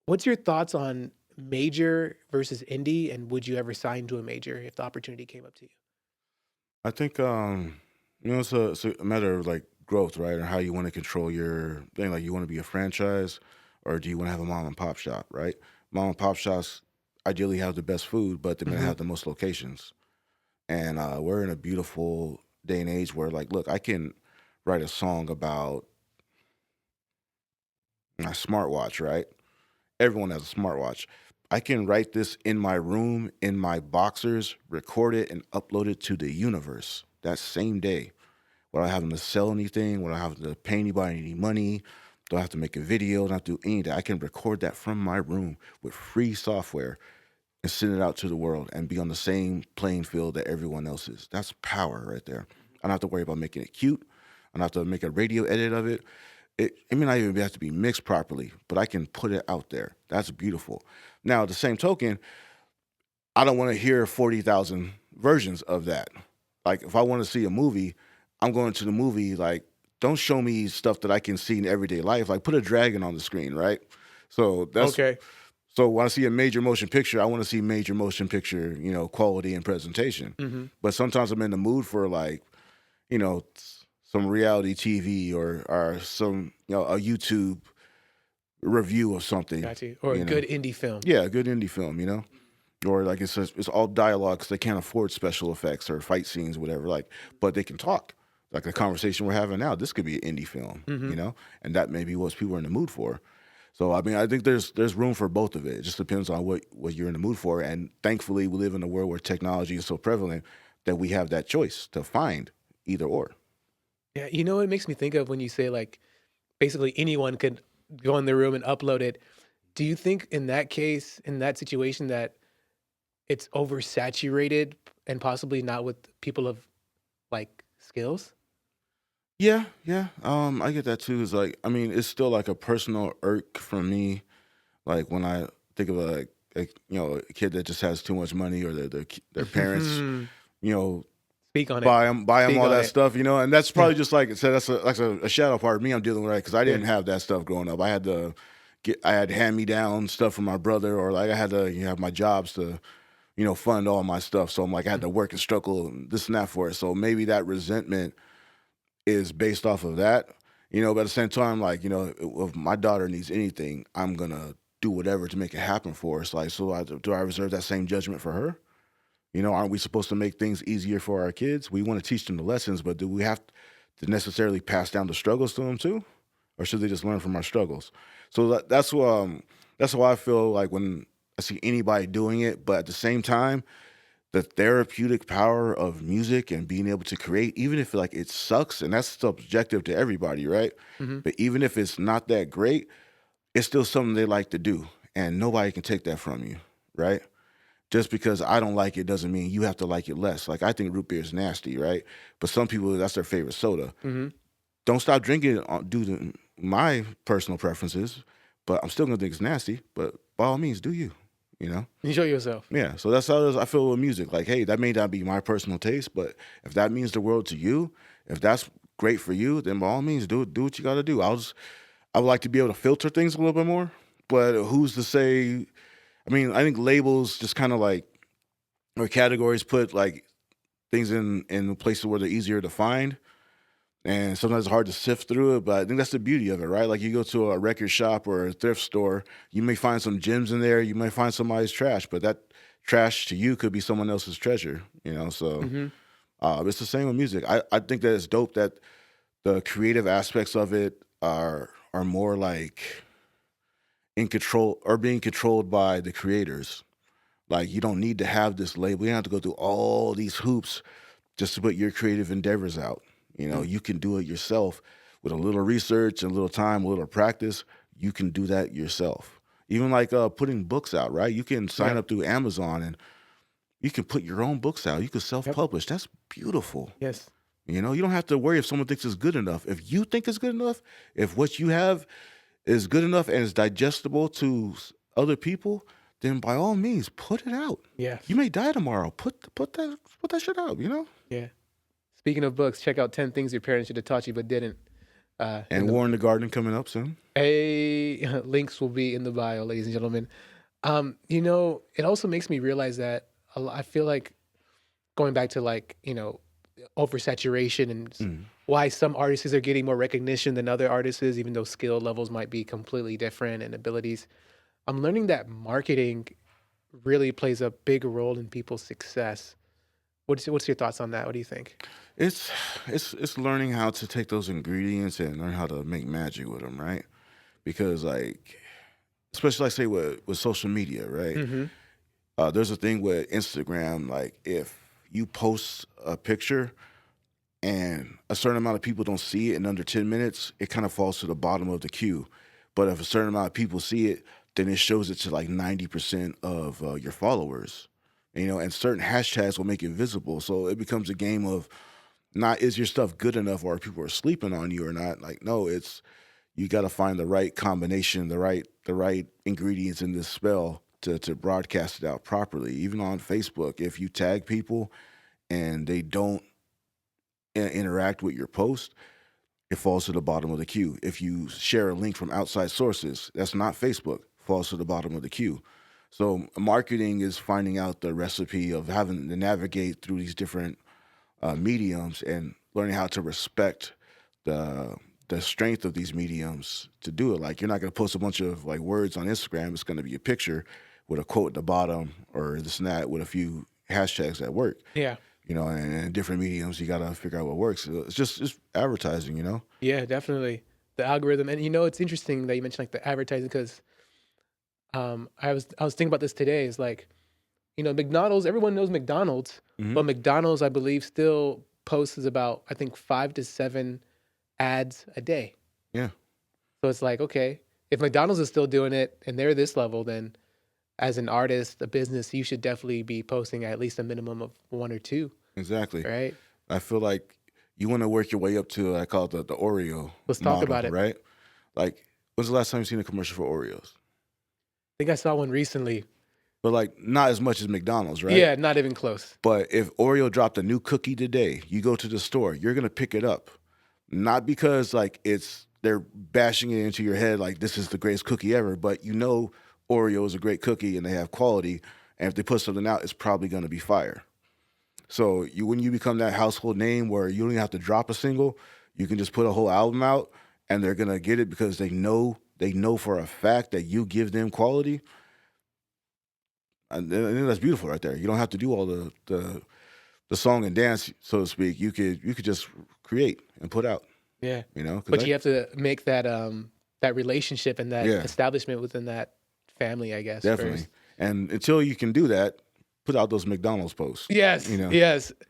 What's your thoughts on major versus indie, and would you ever sign to a major if the opportunity came up to you? I think it's a matter of like growth, right? And how you want to control your thing. Like you want to be a franchise, or do you want to have a mom and pop shop, right? Mom and pop shops ideally have the best food, but they're gonna Mhm. have the most locations. And we're in a beautiful day and age where, like, look, I can write a song about my smartwatch, right? Everyone has a smartwatch. I can write this in my room, in my boxers, record it, and upload it to the universe that same day without having to sell anything, without having to pay anybody any money, don't have to make a video, don't have to do anything. I can record that from my room with free software and send it out to the world and be on the same playing field that everyone else is. That's power right there. I don't have to worry about making it cute. I don't have to make a radio edit of it. It may not even have to be mixed properly, but I can put it out there. That's beautiful. Now, at the same token, I don't want to hear 40,000 versions of that. Like, if I want to see a movie, I'm going to the movie. Like, don't show me stuff that I can see in everyday life. Like, put a dragon on the screen, right? So that's Okay. so when I see a major motion picture, I want to see major motion picture, quality and presentation. Mhm. But sometimes I'm in the mood for like, some reality TV or some, a YouTube review of something, Got you. Or a you know. good indie film. Yeah, a good indie film, or like it's all dialogue because they can't afford special effects or fight scenes, whatever. Like, but they can talk. Like the conversation we're having now, this could be an indie film, Mhm. and that may be what people are in the mood for. So I mean, I think there's room for both of it. It just depends on what you're in the mood for. And thankfully, we live in a world where technology is so prevalent that we have that choice to find either or. Yeah, you know what it makes me think of when you say, like, basically anyone could go in the room and upload it. Do you think in that case, in that situation, that it's oversaturated and possibly not with people of, like, skills? Yeah, yeah. I get that too. Is like, I mean, it's still like a personal irk for me. Like when I think of a kid that just has too much money, or their parents, you know, Speak on it. buy them Speak all on that it. stuff, and that's Yeah. probably just like so that's a shadow part of me I'm dealing with, right? Because I Yeah. didn't have that stuff growing up. I had hand me down stuff from my brother, or like I had to have my jobs to fund all my stuff. So I'm like I had to work and struggle and this and that for it. So maybe that resentment is based off of that, but at the same time, like, if my daughter needs anything, I'm gonna do whatever to make it happen for us. Like, so do I reserve that same judgment for her? Aren't we supposed to make things easier for our kids? We want to teach them the lessons, but do we have to necessarily pass down the struggles to them too? Or should they just learn from our struggles? So that's why I feel like when I see anybody doing it, but at the same time, the therapeutic power of music and being able to create, even if like it sucks, and that's subjective to everybody, right? Mhm. But even if it's not that great, it's still something they like to do, and nobody can take that from you, right? Just because I don't like it doesn't mean you have to like it less. Like I think root beer is nasty, right? But some people that's their favorite soda. Mhm. Don't stop drinking it due to my personal preferences, but I'm still gonna think it's nasty. But by all means, do you? You know? Enjoy yourself. Yeah, so that's how I feel with music. Like, hey, that may not be my personal taste, but if that means the world to you, if that's great for you, then by all means, do what you got to do. I would like to be able to filter things a little bit more, but who's to say? I mean, I think labels just kind of like or categories put like things in places where they're easier to find, and sometimes it's hard to sift through it. But I think that's the beauty of it, right? Like you go to a record shop or a thrift store, you may find some gems in there, you may find somebody's trash, but that trash to you could be someone else's treasure, So Mhm. it's the same with music. I think that it's dope that the creative aspects of it are more like in control or being controlled by the creators. Like you don't need to have this label. You don't have to go through all these hoops just to put your creative endeavors out. Mm. You can do it yourself with a little research and a little time, a little practice. You can do that yourself. Even like putting books out, right? You can sign Yeah. up through Amazon and you can put your own books out. You can Yep. self-publish. That's beautiful. Yes. You don't have to worry if someone thinks it's good enough. If you think it's good enough, if what you have is good enough and is digestible to other people, then by all means, put it out. You Yes. may die tomorrow. Put that shit out. Yeah. Speaking of books, check out 10 Things Your Parents Should Have Taught You But Didn't. In And the War in the Garden coming up soon. links will be in the bio, ladies and gentlemen. It also makes me realize that I feel like going back to like oversaturation and Mm. why some artists are getting more recognition than other artists, even though skill levels might be completely different and abilities. I'm learning that marketing really plays a big role in people's success. What's your thoughts on that? What do you think? It's it's learning how to take those ingredients and learn how to make magic with them, right? Because like, especially like say with social media, right? Mm-hmm. There's a thing with Instagram, like if you post a picture and a certain amount of people don't see it in under 10 minutes, it kind of falls to the bottom of the queue. But if a certain amount of people see it, then it shows it to like 90% of your followers. And certain hashtags will make it visible. So it becomes a game of not is your stuff good enough or people are sleeping on you or not. Like, no, it's you got to find the right combination, the right ingredients in this spell to broadcast it out properly. Even on Facebook, if you tag people and they don't interact with your post, it falls to the bottom of the queue. If you share a link from outside sources, that's not Facebook, falls to the bottom of the queue. So marketing is finding out the recipe of having to navigate through these different mediums and learning how to respect the the strength of these mediums to do it. Like you're not going to post a bunch of like words on Instagram. It's going to be a picture with a quote at the bottom or this and that with a few hashtags that work. Yeah. And different mediums, you got to figure out what works. So it's advertising. Yeah, definitely. The algorithm, and it's interesting that you mentioned like the advertising because I was thinking about this today. Is like McDonald's. Everyone knows McDonald's, Hmm. but McDonald's, I believe, still posts about I think 5 to 7 ads a day. Yeah, So it's like okay, if McDonald's is still doing it and they're this level, then as an artist, a business, you should definitely be posting at least a minimum of 1 or 2, exactly. right? I feel like you want to work your way up to I call it the Oreo Let's talk model, about it. right? Like, when's the last time you seen a commercial for Oreos? I think I saw one recently. But like, not as much as McDonald's, right? Yeah, not even close. But if Oreo dropped a new cookie today, you go to the store, you're gonna pick it up, not because like they're bashing it into your head like this is the greatest cookie ever, but Oreo is a great cookie and they have quality, and if they put something out, it's probably gonna be fire. So when you become that household name where you don't even have to drop a single, you can just put a whole album out, and they're gonna get it because they know for a fact that you give them quality. And I think that's beautiful right there. You don't have to do all the song and dance, so to speak. You could just create and put out. Yeah. 'Cause But you have to make that relationship and that yeah, establishment within that family, I guess, definitely. first. And until you can do that, put out those McDonald's posts. Yes, You know, yes.